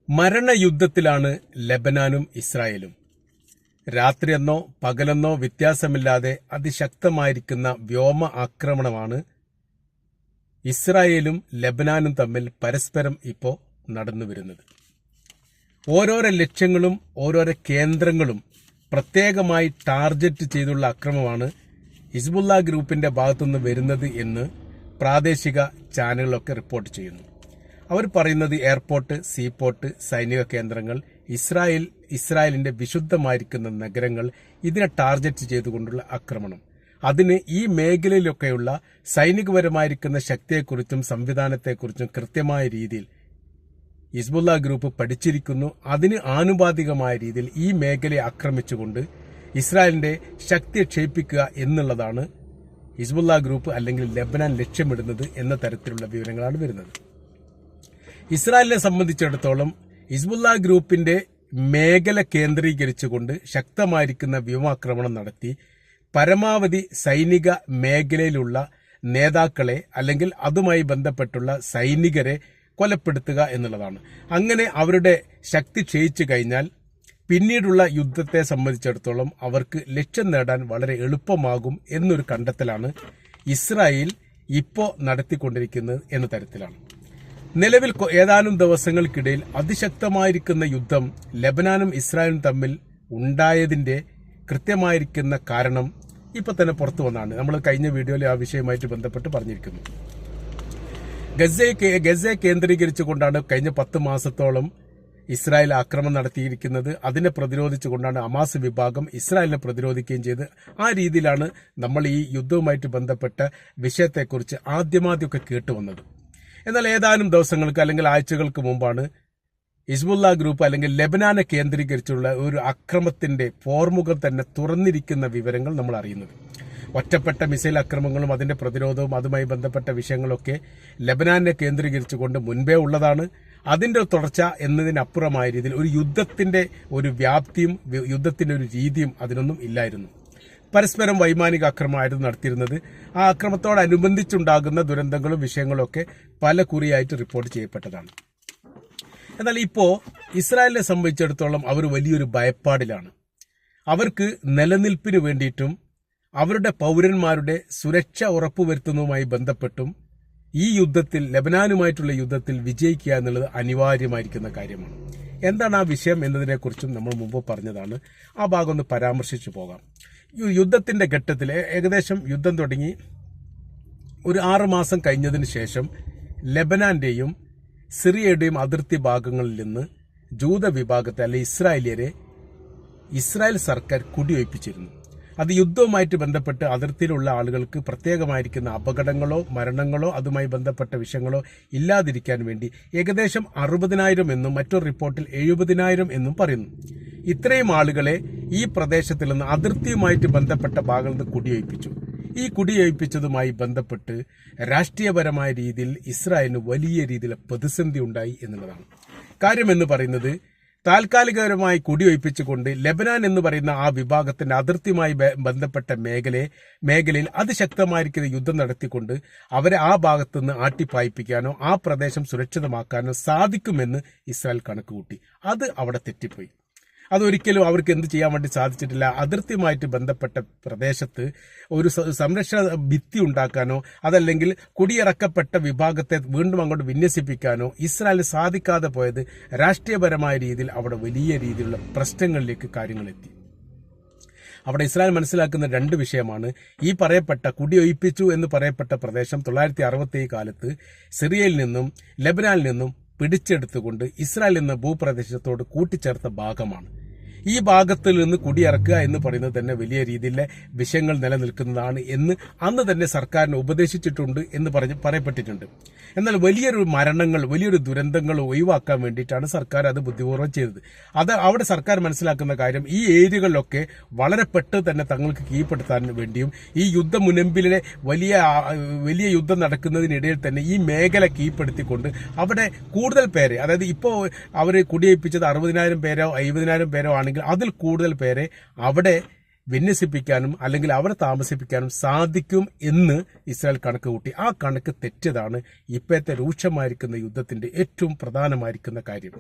മരണയുദ്ധത്തിലാണ് ലെബനാനും ഇസ്രായേലും. രാത്രിയെന്നോ പകലെന്നോ വ്യത്യാസമില്ലാതെ അതിശക്തമായിരിക്കുന്ന വ്യോമ ആക്രമണമാണ് ഇസ്രായേലും ലെബനാനും തമ്മിൽ പരസ്പരം ഇപ്പോൾ നടന്നുവരുന്നത്. ഓരോരോ ലക്ഷ്യങ്ങളും ഓരോരോ കേന്ദ്രങ്ങളും പ്രത്യേകമായി ടാർഗറ്റ് ചെയ്തുള്ള അക്രമമാണ് ഹിസ്ബുള്ള ഗ്രൂപ്പിന്റെ ഭാഗത്തുനിന്ന് വരുന്നത് എന്ന് പ്രാദേശിക ചാനലുകളൊക്കെ റിപ്പോർട്ട് ചെയ്യുന്നു. അവർ പറയുന്നത് എയർപോർട്ട്, സീപോർട്ട്, സൈനിക കേന്ദ്രങ്ങൾ, ഇസ്രായേലിന്റെ വിശുദ്ധമായിരിക്കുന്ന നഗരങ്ങൾ, ഇതിനെ ടാർഗറ്റ് ചെയ്തുകൊണ്ടുള്ള ആക്രമണം. അതിന് ഈ മേഖലയിലൊക്കെയുള്ള സൈനികപരമായിരിക്കുന്ന ശക്തിയെക്കുറിച്ചും സംവിധാനത്തെക്കുറിച്ചും കൃത്യമായ രീതിയിൽ ഹിസ്ബുള്ള ഗ്രൂപ്പ് പഠിച്ചിരിക്കുന്നു. അതിന് ആനുപാതികമായ രീതിയിൽ ഈ മേഖലയെ ആക്രമിച്ചുകൊണ്ട് ഇസ്രായേലിന്റെ ശക്തിയെ ക്ഷയിപ്പിക്കുക എന്നുള്ളതാണ് ഹിസ്ബുള്ള ഗ്രൂപ്പ് അല്ലെങ്കിൽ ലെബനാൻ ലക്ഷ്യമിടുന്നത് എന്ന തരത്തിലുള്ള വിവരങ്ങളാണ് വരുന്നത്. ഇസ്രായേലിനെ സംബന്ധിച്ചിടത്തോളം ഹിസ്ബുള്ള ഗ്രൂപ്പിന്റെ മേഖല കേന്ദ്രീകരിച്ചുകൊണ്ട് ശക്തമായിരിക്കുന്ന വ്യോമാക്രമണം നടത്തി പരമാവധി സൈനിക മേഖലയിലുള്ള നേതാക്കളെ അല്ലെങ്കിൽ അതുമായി ബന്ധപ്പെട്ടുള്ള സൈനികരെ കൊലപ്പെടുത്തുക എന്നുള്ളതാണ്. അങ്ങനെ അവരുടെ ശക്തി ക്ഷയിച്ചു കഴിഞ്ഞാൽ പിന്നീടുള്ള യുദ്ധത്തെ സംബന്ധിച്ചിടത്തോളം അവർക്ക് ലക്ഷ്യം നേടാൻ വളരെ എളുപ്പമാകും എന്നൊരു കണ്ടെത്തലാണ് ഇസ്രായേൽ ഇപ്പോൾ നടത്തിക്കൊണ്ടിരിക്കുന്നത് എന്ന തരത്തിലാണ്. നിലവിൽ ഏതാനും ദിവസങ്ങൾക്കിടയിൽ അതിശക്തമായിരിക്കുന്ന യുദ്ധം ലെബനാനും ഇസ്രായേലും തമ്മിൽ ഉണ്ടായതിന്റെ കൃത്യമായിരിക്കുന്ന കാരണം ഇപ്പൊ തന്നെ പുറത്തു വന്നാണ്. നമ്മൾ കഴിഞ്ഞ വീഡിയോയിൽ ആ വിഷയവുമായിട്ട് ബന്ധപ്പെട്ട് പറഞ്ഞിരിക്കുന്നു. ഗസയെ കേന്ദ്രീകരിച്ചുകൊണ്ടാണ് കഴിഞ്ഞ 10 മാസത്തോളം ഇസ്രായേൽ ആക്രമണം നടത്തിയിരിക്കുന്നത്. അതിനെ പ്രതിരോധിച്ചുകൊണ്ടാണ് ഹമാസ് വിഭാഗം ഇസ്രായേലിനെ പ്രതിരോധിക്കുകയും ചെയ്ത് ആ രീതിയിലാണ് നമ്മൾ ഈ യുദ്ധവുമായിട്ട് ബന്ധപ്പെട്ട വിഷയത്തെക്കുറിച്ച് ആദ്യമൊക്കെ കേട്ടുവന്നത്. എന്നാൽ ഏതാനും ദിവസങ്ങൾക്ക് അല്ലെങ്കിൽ ആഴ്ചകൾക്ക് മുമ്പാണ് ഹിസ്ബുള്ള ഗ്രൂപ്പ് അല്ലെങ്കിൽ ലെബനാനെ കേന്ദ്രീകരിച്ചുള്ള ഒരു അക്രമത്തിന്റെ പോർമുഖം തന്നെ തുറന്നിരിക്കുന്ന വിവരങ്ങൾ നമ്മൾ അറിയുന്നത്. ഒറ്റപ്പെട്ട മിസൈൽ ആക്രമണങ്ങളും അതിന്റെ പ്രതിരോധവും അതുമായി ബന്ധപ്പെട്ട വിഷയങ്ങളൊക്കെ ലെബനാനെ കേന്ദ്രീകരിച്ചുകൊണ്ട് മുൻപേ ഉള്ളതാണ്. അതിന്റെ തുടർച്ച എന്നതിനപ്പുറമായ രീതിയിൽ ഒരു യുദ്ധത്തിന്റെ ഒരു വ്യാപ്തിയും യുദ്ധത്തിന്റെ ഒരു രീതിയും അതിനൊന്നും ഇല്ലായിരുന്നു. പരസ്പരം വൈമാനിക ആക്രമണമായിരുന്നു നടത്തിയിരുന്നത്. ആ ആക്രമണത്തോടനുബന്ധിച്ചുണ്ടാകുന്ന ദുരന്തങ്ങളും വിഷയങ്ങളും ഒക്കെ പല കുറിയായിട്ട് റിപ്പോർട്ട് ചെയ്യപ്പെട്ടതാണ്. എന്നാൽ ഇപ്പോൾ ഇസ്രായേലിനെ സംബന്ധിച്ചിടത്തോളം അവർ വലിയൊരു ഭയപ്പാടിലാണ്. അവർക്ക് നിലനിൽപ്പിന് വേണ്ടിയിട്ടും അവരുടെ പൗരന്മാരുടെ സുരക്ഷ ഉറപ്പുവരുത്തുന്നതുമായി ബന്ധപ്പെട്ടും ഈ യുദ്ധത്തിൽ ലെബനാനുമായിട്ടുള്ള യുദ്ധത്തിൽ വിജയിക്കുക എന്നുള്ളത് അനിവാര്യമായിരിക്കുന്ന കാര്യമാണ്. എന്താണ് ആ വിഷയം എന്നതിനെക്കുറിച്ചും നമ്മൾ മുമ്പ് പറഞ്ഞതാണ്. ആ ഭാഗം ഒന്ന് പരാമർശിച്ചു പോകാം. യുദ്ധത്തിന്റെ ഘട്ടത്തിൽ ഏകദേശം യുദ്ധം തുടങ്ങി ഒരു 6 മാസം കഴിഞ്ഞതിന് ശേഷം ലെബനാന്റെയും സിറിയയുടെയും അതിർത്തി ഭാഗങ്ങളിൽ നിന്ന് ജൂത വിഭാഗത്തെ അല്ലെ ഇസ്രായേലിയരെ ഇസ്രായേൽ സർക്കാർ കുടിയൊഴിപ്പിച്ചിരുന്നു. അത് യുദ്ധവുമായിട്ട് ബന്ധപ്പെട്ട് അതിർത്തിയിലുള്ള ആളുകൾക്ക് പ്രത്യേകമായിരിക്കുന്ന അപകടങ്ങളോ മരണങ്ങളോ അതുമായി ബന്ധപ്പെട്ട വിഷയങ്ങളോ ഇല്ലാതിരിക്കാൻ വേണ്ടി ഏകദേശം 60,000 എന്നും മറ്റൊരു റിപ്പോർട്ടിൽ 70,000 എന്നും പറയുന്നു. ഇത്രയും ആളുകളെ ഈ പ്രദേശത്തിൽ നിന്ന് അതിർത്തിയുമായിട്ട് ബന്ധപ്പെട്ട ഭാഗങ്ങളിൽ നിന്ന് കുടിയൊഴിപ്പിച്ചു. ഈ കുടിയൊഴിപ്പിച്ചതുമായി ബന്ധപ്പെട്ട് രാഷ്ട്രീയപരമായ രീതിയിൽ ഇസ്രായേലിന് വലിയ രീതിയിൽ പ്രതിസന്ധി ഉണ്ടായി എന്നുള്ളതാണ്. കാര്യമെന്ന് പറയുന്നത് താൽക്കാലികപരമായി കുടിയൊഴിപ്പിച്ചുകൊണ്ട് ലെബനാൻ എന്ന് പറയുന്ന ആ വിഭാഗത്തിന്റെ അതിർത്തിയുമായി ബന്ധപ്പെട്ട മേഖലയിൽ അതിശക്തമായിരിക്കുന്ന യുദ്ധം നടത്തിക്കൊണ്ട് അവരെ ആ ഭാഗത്തുനിന്ന് ആട്ടിപ്പായിപ്പിക്കാനോ ആ പ്രദേശം സുരക്ഷിതമാക്കാനോ സാധിക്കുമെന്ന് ഇസ്രായേൽ കണക്കുകൂട്ടി. അത് അവിടെ തെറ്റിപ്പോയി. അതൊരിക്കലും അവർക്ക് എന്ത് ചെയ്യാൻ വേണ്ടി സാധിച്ചിട്ടില്ല. അതിർത്തിയുമായിട്ട് ബന്ധപ്പെട്ട പ്രദേശത്ത് ഒരു സംരക്ഷണ ഭിത്തി ഉണ്ടാക്കാനോ അതല്ലെങ്കിൽ കുടിയിറക്കപ്പെട്ട വിഭാഗത്തെ വീണ്ടും അങ്ങോട്ട് വിന്യസിപ്പിക്കാനോ ഇസ്രായേലിന് സാധിക്കാതെ പോയത് രാഷ്ട്രീയപരമായ രീതിയിൽ അവിടെ വലിയ രീതിയിലുള്ള പ്രശ്നങ്ങളിലേക്ക് കാര്യങ്ങളെത്തി. അവിടെ ഇസ്രായേൽ മനസ്സിലാക്കുന്ന 2 വിഷയമാണ്. ഈ പറയപ്പെട്ട കുടിയൊഴിപ്പിച്ചു എന്ന് പറയപ്പെട്ട പ്രദേശം 1967 കാലത്ത് സിറിയയിൽ നിന്നും ലെബനാനിൽ നിന്നും പിടിച്ചെടുത്തുകൊണ്ട് ഇസ്രായേൽ എന്ന ഭൂപ്രദേശത്തോട് കൂട്ടിച്ചേർത്ത ഭാഗമാണ്. ഈ ഭാഗത്തിൽ നിന്ന് കുടിയിറക്കുക എന്ന് പറയുന്നത് തന്നെ വലിയ രീതിയിലെ വിഷയങ്ങൾ നിലനിൽക്കുന്നതാണ് എന്ന് അന്ന് തന്നെ സർക്കാരിനെ ഉപദേശിച്ചിട്ടുണ്ട് എന്ന് പറയപ്പെട്ടിട്ടുണ്ട്. എന്നാൽ വലിയൊരു മരണങ്ങൾ വലിയൊരു ദുരന്തങ്ങൾ ഒഴിവാക്കാൻ വേണ്ടിയിട്ടാണ് സർക്കാർ അത് ബുദ്ധിപൂർവ്വം ചെയ്തത്. അത് അവിടെ സർക്കാർ മനസ്സിലാക്കുന്ന കാര്യം ഈ ഏരിയകളിലൊക്കെ വളരെ പെട്ടെന്ന് തന്നെ തങ്ങൾക്ക് കീഴ്പ്പെടുത്താൻ വേണ്ടിയും ഈ മുനമ്പിലെ വലിയ യുദ്ധം നടക്കുന്നതിനിടയിൽ തന്നെ ഈ മേഖല കീഴ്പ്പെടുത്തിക്കൊണ്ട് അവിടെ കൂടുതൽ പേരെ, അതായത് ഇപ്പോൾ അവർ കുടിയേൽപ്പിച്ചത് 60,000 പേരോ 50,000 പേരോ ആണെങ്കിൽ അതിൽ കൂടുതൽ പേരെ അവിടെ വിന്യസിപ്പിക്കാനും അല്ലെങ്കിൽ അവിടെ താമസിപ്പിക്കാനും സാധിക്കും എന്ന് ഇസ്രായേൽ കണക്ക് കൂട്ടി. ആ കണക്ക് തെറ്റിയതാണ് ഇപ്പോഴത്തെ രൂക്ഷമായിരിക്കുന്ന യുദ്ധത്തിന്റെ ഏറ്റവും പ്രധാനമായിരിക്കുന്ന കാര്യം.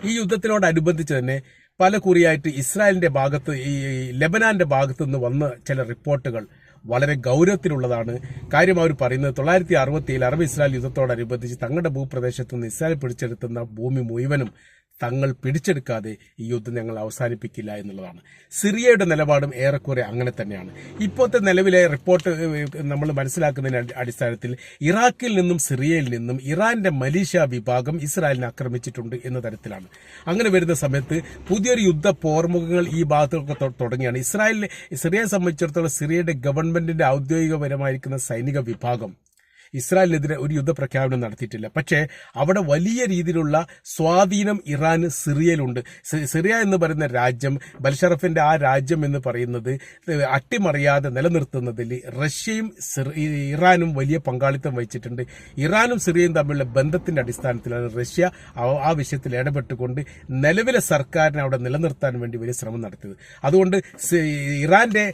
ഈ യുദ്ധത്തിനോടനുബന്ധിച്ച് തന്നെ പല കുറിയായിട്ട് ഇസ്രായേലിന്റെ ഭാഗത്ത് ഈ ലെബനാന്റെ ഭാഗത്ത് നിന്ന് വന്ന ചില റിപ്പോർട്ടുകൾ വളരെ ഗൗരവത്തിലുള്ളതാണ്. കാര്യം അവർ പറയുന്നത് 1967 അറബ് ഇസ്രായേൽ യുദ്ധത്തോടനുബന്ധിച്ച് തങ്ങളുടെ ഭൂപ്രദേശത്ത് നിന്ന് ഇസ്രായേൽ പിടിച്ചെടുത്തുന്ന ഭൂമി മുഴുവനും തങ്ങൾ പിടിച്ചെടുക്കാതെ ഈ യുദ്ധം ഞങ്ങൾ അവസാനിപ്പിക്കില്ല എന്നുള്ളതാണ്. സിറിയയുടെ നിലപാടും ഏറെക്കുറെ അങ്ങനെ തന്നെയാണ്. ഇപ്പോഴത്തെ നിലവിലെ റിപ്പോർട്ട് നമ്മൾ മനസ്സിലാക്കുന്നതിന്റെ അടിസ്ഥാനത്തിൽ ഇറാഖിൽ നിന്നും സിറിയയിൽ നിന്നും ഇറാന്റെ മലീഷ്യ വിഭാഗം ഇസ്രായേലിനെ ആക്രമിച്ചിട്ടുണ്ട് എന്ന തരത്തിലാണ്. അങ്ങനെ വരുന്ന സമയത്ത് പുതിയൊരു യുദ്ധ പോർമുഖങ്ങൾ ഈ ഭാഗത്തൊക്കെ തുടങ്ങിയാണ്. സിറിയയെ സംബന്ധിച്ചിടത്തോളം സിറിയയുടെ ഗവൺമെന്റിന്റെ ഔദ്യോഗികപരമായിരിക്കുന്ന സൈനിക വിഭാഗം ഇസ്രായേലിനെതിരെ ഒരു യുദ്ധപ്രഖ്യാപനം നടത്തിയിട്ടില്ല. പക്ഷേ അവിടെ വലിയ രീതിയിലുള്ള സ്വാധീനം ഇറാന് സിറിയയിലുണ്ട്. സിറിയ എന്ന് പറയുന്ന രാജ്യം, ബൽഷറഫിന്റെ ആ രാജ്യം എന്ന് പറയുന്നത് അട്ടിമറിയാതെ നിലനിർത്തുന്നതിൽ റഷ്യയും ഇറാനും വലിയ പങ്കാളിത്തം വഹിച്ചിട്ടുണ്ട്. ഇറാനും സിറിയയും തമ്മിലുള്ള ബന്ധത്തിന്റെ അടിസ്ഥാനത്തിലാണ് റഷ്യ ആ വിഷയത്തിൽ ഇടപെട്ടുകൊണ്ട് നിലവിലെ സർക്കാരിനെ അവിടെ നിലനിർത്താൻ വേണ്ടി വലിയ ശ്രമം നടത്തിയത്. അതുകൊണ്ട് ഇറാന്റെ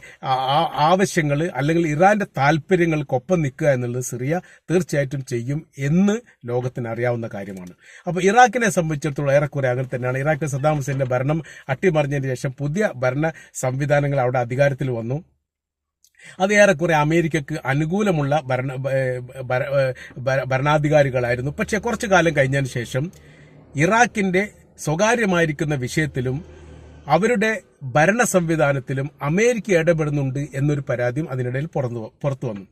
ആവശ്യങ്ങൾ അല്ലെങ്കിൽ ഇറാന്റെ താല്പര്യങ്ങൾക്കൊപ്പം നിൽക്കുക എന്നുള്ളത് സിറിയ തീർച്ചയായിട്ടും ചെയ്യും എന്ന് ലോകത്തിന് അറിയാവുന്ന കാര്യമാണ്. അപ്പോൾ ഇറാഖിനെ സംബന്ധിച്ചിടത്തോളം ഏറെക്കുറെ അങ്ങനെ തന്നെയാണ്. ഇറാഖിൽ സദ്ദാം ഹുസൈന്റെ ഭരണം അട്ടിമറിഞ്ഞതിന് ശേഷം പുതിയ ഭരണ സംവിധാനങ്ങൾ അവിടെ അധികാരത്തിൽ വന്നു. അത് ഏറെക്കുറെ അമേരിക്കക്ക് അനുകൂലമുള്ള ഭരണാധികാരികളായിരുന്നു. പക്ഷേ കുറച്ചു കാലം കഴിഞ്ഞതിന് ശേഷം ഇറാഖിന്റെ സ്വകാര്യമായിരിക്കുന്ന വിഷയത്തിലും അവരുടെ ഭരണ സംവിധാനത്തിലും അമേരിക്ക ഇടപെടുന്നുണ്ട് എന്നൊരു പരാതിയും അതിനിടയിൽ പുറത്തു വന്നു.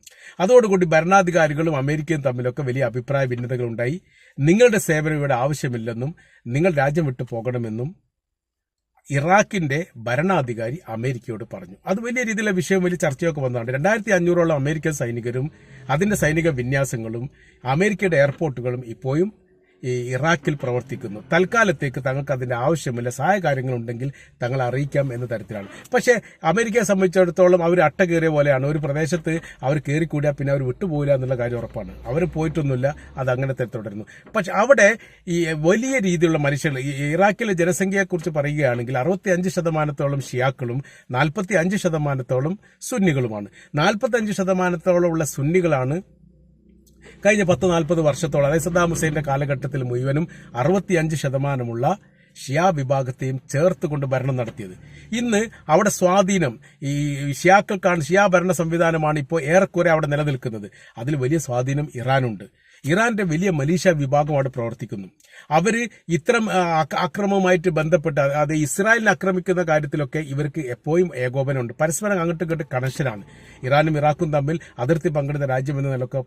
അതോടുകൂടി ഭരണാധികാരികളും അമേരിക്കയും തമ്മിലൊക്കെ വലിയ അഭിപ്രായ ഭിന്നതകളുണ്ടായി. നിങ്ങളുടെ സേവനം ഇവിടെ ആവശ്യമില്ലെന്നും നിങ്ങൾ രാജ്യം വിട്ടു പോകണമെന്നും ഇറാഖിന്റെ ഭരണാധികാരി അമേരിക്കയോട് പറഞ്ഞു. അത് വലിയ രീതിയിലുള്ള വിഷയം, വലിയ ചർച്ചയൊക്കെ വന്നതാണ്. 2500ഓളം അമേരിക്കൻ സൈനികരും അതിന്റെ സൈനിക വിന്യാസങ്ങളും അമേരിക്കയുടെ എയർപോർട്ടുകളും ഇപ്പോഴും ഈ ഇറാഖിൽ പ്രവർത്തിക്കുന്നു. തൽക്കാലത്തേക്ക് തങ്ങൾക്ക് അതിന്റെ ആവശ്യമില്ല, സഹായകാര്യങ്ങളുണ്ടെങ്കിൽ തങ്ങൾ അറിയിക്കാം എന്ന തരത്തിലാണ്. പക്ഷേ അമേരിക്കയെ സംബന്ധിച്ചിടത്തോളം അവർ അട്ട കയറിയ പോലെയാണ്. ഒരു പ്രദേശത്ത് അവർ കയറിക്കൂടിയാൽ പിന്നെ അവർ വിട്ടുപോകില്ല എന്നുള്ള കാര്യം ഉറപ്പാണ്. അവർ പോയിട്ടൊന്നുമില്ല, അത് അങ്ങനെ തന്നെ തുടരുന്നു. പക്ഷെ അവിടെ ഈ വലിയ രീതിയിലുള്ള മനുഷ്യർ, ഇറാഖിലെ ജനസംഖ്യയെക്കുറിച്ച് പറയുകയാണെങ്കിൽ 65% ഷിയാക്കളും 45% സുന്നികളുമാണ്. 45% ഉള്ള സുന്നികളാണ് കഴിഞ്ഞ 10-40 വർഷത്തോളം, അതായത് സദ്ദാം ഹുസൈന്റെ കാലഘട്ടത്തിൽ മുഴുവനും 65% ഷിയാ വിഭാഗത്തെയും ചേർത്തുകൊണ്ട് ഭരണം നടത്തിയത്. ഇന്ന് അവിടെ സ്വാധീനം ഈ ഷിയാക്കൾക്കാണ്. ഷിയാ ഭരണ സംവിധാനമാണ് ഇപ്പോൾ ഏറെക്കുറെ അവിടെ നിലനിൽക്കുന്നത്. അതിൽ വലിയ സ്വാധീനം ഇറാനുണ്ട്. ഇറാന്റെ വലിയ മലീഷ്യ വിഭാഗം അവിടെ പ്രവർത്തിക്കുന്നു. അവര് ഇത്തരം ആക്രമണവുമായിട്ട് ബന്ധപ്പെട്ട്, അത് ഇസ്രായേലിനെ ആക്രമിക്കുന്ന കാര്യത്തിലൊക്കെ ഇവർക്ക് എപ്പോഴും ഏകോപനമുണ്ട്. പരസ്പരം അങ്ങോട്ടും ഇങ്ങോട്ട് കണക്ഷനാണ്. ഇറാനും ഇറാഖും തമ്മിൽ അതിർത്തി പങ്കിടുന്ന രാജ്യം എന്ന നിലക്ക്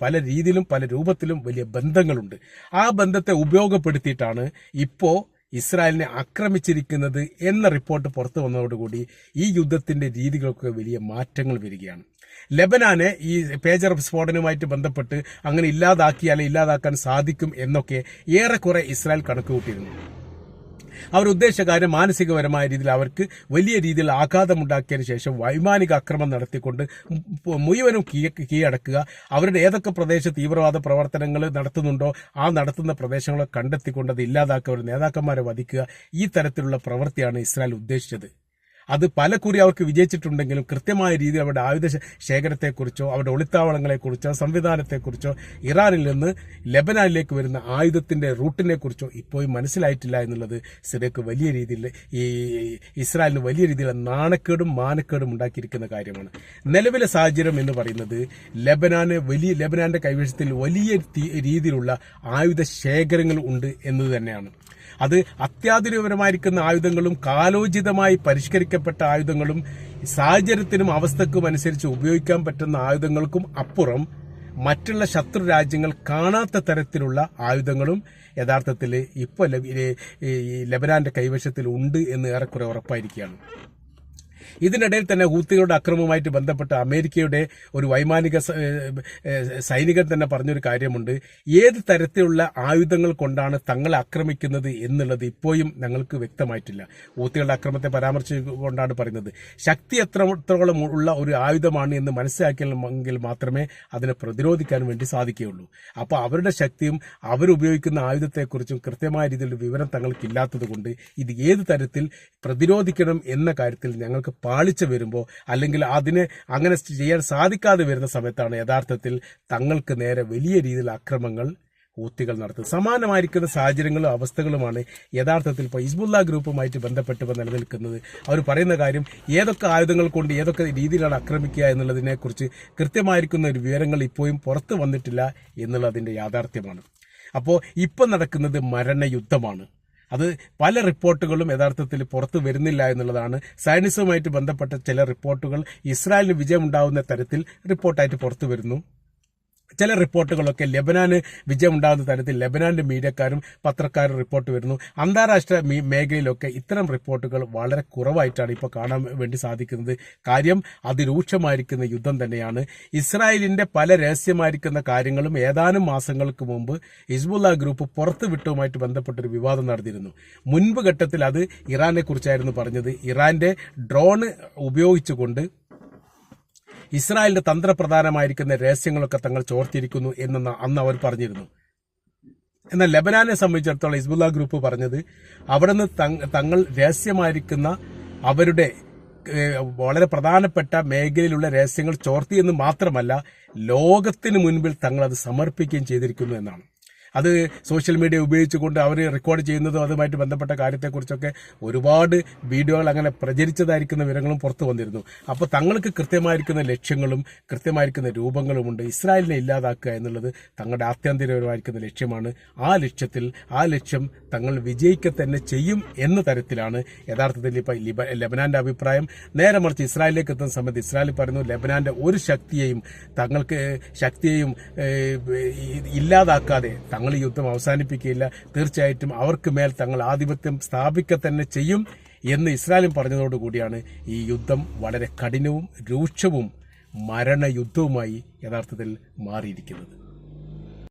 പല രീതിയിലും പല രൂപത്തിലും വലിയ ബന്ധങ്ങളുണ്ട്. ആ ബന്ധത്തെ ഉപയോഗപ്പെടുത്തിയിട്ടാണ് ഇപ്പോ ഇസ്രായേലിനെ ആക്രമിച്ചിരിക്കുന്നത് എന്ന റിപ്പോർട്ട് പുറത്തു വന്നതോടുകൂടി ഈ യുദ്ധത്തിന്റെ രീതികൾക്ക് വലിയ മാറ്റങ്ങൾ വരികയാണ്. ലെബനാനെ ഈ പേജർ സ്ഫോടനവുമായിട്ട് ബന്ധപ്പെട്ട് അങ്ങനെ ഇല്ലാതാക്കാൻ സാധിക്കും എന്നൊക്കെ ഏറെക്കുറെ ഇസ്രായേൽ കണക്കുകൂട്ടിയിരുന്നു. അവർ ഉദ്ദേശിച്ച കാര്യം മാനസികപരമായ രീതിയിൽ അവർക്ക് വലിയ രീതിയിൽ ആഘാതമുണ്ടാക്കിയതിനു ശേഷം വൈമാനിക ആക്രമണം നടത്തിക്കൊണ്ട് മുഴുവനും കീഴടക്കുക, അവരുടെ ഏതൊക്കെ പ്രദേശത്ത് തീവ്രവാദ പ്രവർത്തനങ്ങൾ നടത്തുന്നുണ്ടോ ആ നടത്തുന്ന പ്രദേശങ്ങളെ കണ്ടെത്തിക്കൊണ്ട് അത് ഇല്ലാതാക്കുക, അവരുടെ നേതാക്കന്മാരെ വധിക്കുക, ഈ തരത്തിലുള്ള പ്രവൃത്തിയാണ് ഇസ്രായേൽ ഉദ്ദേശിച്ചത്. അത് പല കുറി അവർക്ക് വിജയിച്ചിട്ടുണ്ടെങ്കിലും കൃത്യമായ രീതിയിൽ അവരുടെ ആയുധ ശേഖരത്തെക്കുറിച്ചോ അവരുടെ ഒളിത്താവളങ്ങളെക്കുറിച്ചോ സംവിധാനത്തെക്കുറിച്ചോ ഇറാനിൽ നിന്ന് ലെബനാനിലേക്ക് വരുന്ന ആയുധത്തിന്റെ റൂട്ടിനെ കുറിച്ചോ ഇപ്പോഴും മനസ്സിലായിട്ടില്ല എന്നുള്ളത് സിറിയക്ക് വലിയ രീതിയിൽ, ഈ ഇസ്രായേലിന് വലിയ രീതിയിലുള്ള നാണക്കേടും മാനക്കേടും ഉണ്ടാക്കിയിരിക്കുന്ന കാര്യമാണ്. നിലവിലെ സാഹചര്യം എന്ന് പറയുന്നത് ലെബനാന്റെ കൈവശത്തിൽ വലിയ രീതിയിലുള്ള ആയുധ ശേഖരങ്ങൾ ഉണ്ട് എന്നത് തന്നെയാണ്. അത് അത്യാധുനികപരമായിരിക്കുന്ന ആയുധങ്ങളും കാലോചിതമായി പരിഷ്കരിക്കപ്പെട്ട ആയുധങ്ങളും സാഹചര്യത്തിനും അവസ്ഥക്കും അനുസരിച്ച് ഉപയോഗിക്കാൻ പറ്റുന്ന ആയുധങ്ങൾക്കും അപ്പുറം മറ്റുള്ള ശത്രു രാജ്യങ്ങൾ കാണാത്ത തരത്തിലുള്ള ആയുധങ്ങളും യഥാർത്ഥത്തിൽ ഇപ്പോൾ ലെബനാന്റെ കൈവശത്തിൽ ഉണ്ട് എന്ന് ഏറെക്കുറെ ഉറപ്പായിരിക്കുകയാണ്. ഇതിനിടയിൽ തന്നെ ഹൂത്തികളുടെ അക്രമവുമായിട്ട് ബന്ധപ്പെട്ട് അമേരിക്കയുടെ ഒരു വൈമാനിക സൈനികൻ തന്നെ പറഞ്ഞൊരു കാര്യമുണ്ട്. ഏത് തരത്തിലുള്ള ആയുധങ്ങൾ കൊണ്ടാണ് തങ്ങളെ ആക്രമിക്കുന്നത് എന്നുള്ളത് ഇപ്പോഴും ഞങ്ങൾക്ക് വ്യക്തമായിട്ടില്ല. ഹൂത്തികളുടെ അക്രമത്തെ പരാമർശിച്ചുകൊണ്ടാണ് പറയുന്നത്. ശക്തി എത്രത്തോളം ഉള്ള ഒരു ആയുധമാണ് എന്ന് മനസ്സിലാക്കിയെങ്കിൽ മാത്രമേ അതിനെ പ്രതിരോധിക്കാൻ വേണ്ടി സാധിക്കുകയുള്ളൂ. അപ്പോൾ അവരുടെ ശക്തിയും അവരുപയോഗിക്കുന്ന ആയുധത്തെക്കുറിച്ചും കൃത്യമായ രീതിയിൽ വിവരം തങ്ങൾക്കില്ലാത്തത് കൊണ്ട് ഇത് ഏത് തരത്തിൽ പ്രതിരോധിക്കണം എന്ന കാര്യത്തിൽ ഞങ്ങൾക്ക് പാളിച്ച വരുമ്പോൾ, അല്ലെങ്കിൽ അതിനെ അങ്ങനെ ചെയ്യാൻ സാധിക്കാതെ വരുന്ന സമയത്താണ് യഥാർത്ഥത്തിൽ തങ്ങൾക്ക് നേരെ വലിയ രീതിയിൽ അക്രമങ്ങൾ ഹൂത്തികൾ നടത്തുന്നത്. സമാനമായിരിക്കുന്ന സാഹചര്യങ്ങളും അവസ്ഥകളുമാണ് യഥാർത്ഥത്തിൽ ഇപ്പോൾ ഹിസ്ബുള്ള ഗ്രൂപ്പുമായിട്ട് ബന്ധപ്പെട്ട് നിലനിൽക്കുന്നത്. അവർ പറയുന്ന കാര്യം ഏതൊക്കെ ആയുധങ്ങൾ കൊണ്ട് ഏതൊക്കെ രീതിയിലാണ് ആക്രമിക്കുക എന്നുള്ളതിനെക്കുറിച്ച് കൃത്യമായിരിക്കുന്ന ഒരു വിവരങ്ങൾ ഇപ്പോഴും പുറത്തു വന്നിട്ടില്ല എന്നുള്ളതിൻ്റെ യാഥാർത്ഥ്യമാണ്. അപ്പോൾ ഇപ്പം നടക്കുന്നത് മരണയുദ്ധമാണ്. അത് പല റിപ്പോർട്ടുകളും യഥാർത്ഥത്തിൽ പുറത്തു വരുന്നില്ല എന്നുള്ളതാണ്. സയൻസുമായിട്ട് ബന്ധപ്പെട്ട ചില റിപ്പോർട്ടുകൾ ഇസ്രായേലിന് വിജയമുണ്ടാകുന്ന തരത്തിൽ റിപ്പോർട്ടായിട്ട് പുറത്തു വരുന്നു. ചില റിപ്പോർട്ടുകളൊക്കെ ലെബനാന് വിജയമുണ്ടാകുന്ന തരത്തിൽ ലെബനാന്റെ മീഡിയക്കാരും പത്രക്കാരും റിപ്പോർട്ട് വരുന്നു. അന്താരാഷ്ട്ര മേഖലയിലൊക്കെ ഇത്തരം റിപ്പോർട്ടുകൾ വളരെ കുറവായിട്ടാണ് ഇപ്പോൾ കാണാൻ വേണ്ടി സാധിക്കുന്നത്. കാര്യം അതിരൂക്ഷമായിരിക്കുന്ന യുദ്ധം തന്നെയാണ്. ഇസ്രായേലിന്റെ പല രഹസ്യമായിരിക്കുന്ന കാര്യങ്ങളും ഏതാനും മാസങ്ങൾക്ക് മുമ്പ് ഹിസ്ബുള്ള ഗ്രൂപ്പ് പുറത്തുവിട്ടതുമായിട്ട് ബന്ധപ്പെട്ടൊരു വിവാദം നടന്നിരുന്നു. മുൻപ് ഘട്ടത്തിൽ അത് ഇറാനെ കുറിച്ചായിരുന്നു പറഞ്ഞത്. ഇറാന്റെ ഡ്രോൺ ഉപയോഗിച്ചുകൊണ്ട് ഇസ്രായേലിന്റെ തന്ത്രപ്രധാനമായിരിക്കുന്ന രഹസ്യങ്ങളൊക്കെ തങ്ങൾ ചോർത്തിയിരിക്കുന്നു എന്ന് അന്ന് അവർ പറഞ്ഞിരുന്നു. എന്നാൽ ലെബനാനെ സംബന്ധിച്ചിടത്തോളം ഹിസ്ബുള്ള ഗ്രൂപ്പ് പറഞ്ഞത് അവിടെ നിന്ന് തങ്ങൾ രഹസ്യമായിരിക്കുന്ന അവരുടെ വളരെ പ്രധാനപ്പെട്ട മേഖലയിലുള്ള രഹസ്യങ്ങൾ ചോർത്തിയെന്ന് മാത്രമല്ല, ലോകത്തിന് മുൻപിൽ തങ്ങൾ അത് സമർപ്പിക്കുകയും ചെയ്തിരിക്കുന്നു എന്നാണ്. അത് സോഷ്യൽ മീഡിയ ഉപയോഗിച്ചുകൊണ്ട് അവർ റെക്കോർഡ് ചെയ്യുന്നതും അതുമായിട്ട് ബന്ധപ്പെട്ട കാര്യത്തെക്കുറിച്ചൊക്കെ ഒരുപാട് വീഡിയോകൾ അങ്ങനെ പ്രചരിച്ചതായിരിക്കുന്ന വിവരങ്ങളും പുറത്തു വന്നിരുന്നു. അപ്പോൾ തങ്ങൾക്ക് കൃത്യമായിരിക്കുന്ന ലക്ഷ്യങ്ങളും കൃത്യമായിരിക്കുന്ന രൂപങ്ങളുമുണ്ട്. ഇസ്രായേലിനെ ഇല്ലാതാക്കുക എന്നുള്ളത് തങ്ങളുടെ ആത്യന്തികപരമായിരിക്കുന്ന ലക്ഷ്യമാണ്. ആ ലക്ഷ്യം തങ്ങൾ വിജയിക്കുക തന്നെ ചെയ്യും എന്ന തരത്തിലാണ് യഥാർത്ഥത്തിൽ ഇപ്പോൾ ലെബനാന്റെ അഭിപ്രായം. നേരെ മറിച്ച് ഇസ്രായേലിലേക്ക് എത്തുന്ന സമയത്ത് ഇസ്രായേൽ പറയുന്നു ലെബനാന്റെ ഒരു ശക്തിയെയും ഇല്ലാതാക്കാതെ തങ്ങൾ ഈ യുദ്ധം അവസാനിപ്പിക്കുകയില്ല, തീർച്ചയായിട്ടും അവർക്ക് മേൽ തങ്ങൾ ആധിപത്യം സ്ഥാപിക്കുക തന്നെ ചെയ്യും എന്ന് ഇസ്രായേലും പറഞ്ഞതോടുകൂടിയാണ് ഈ യുദ്ധം വളരെ കഠിനവും രൂക്ഷവും മരണയുദ്ധവുമായി യഥാർത്ഥത്തിൽ മാറിയിരിക്കുന്നത്.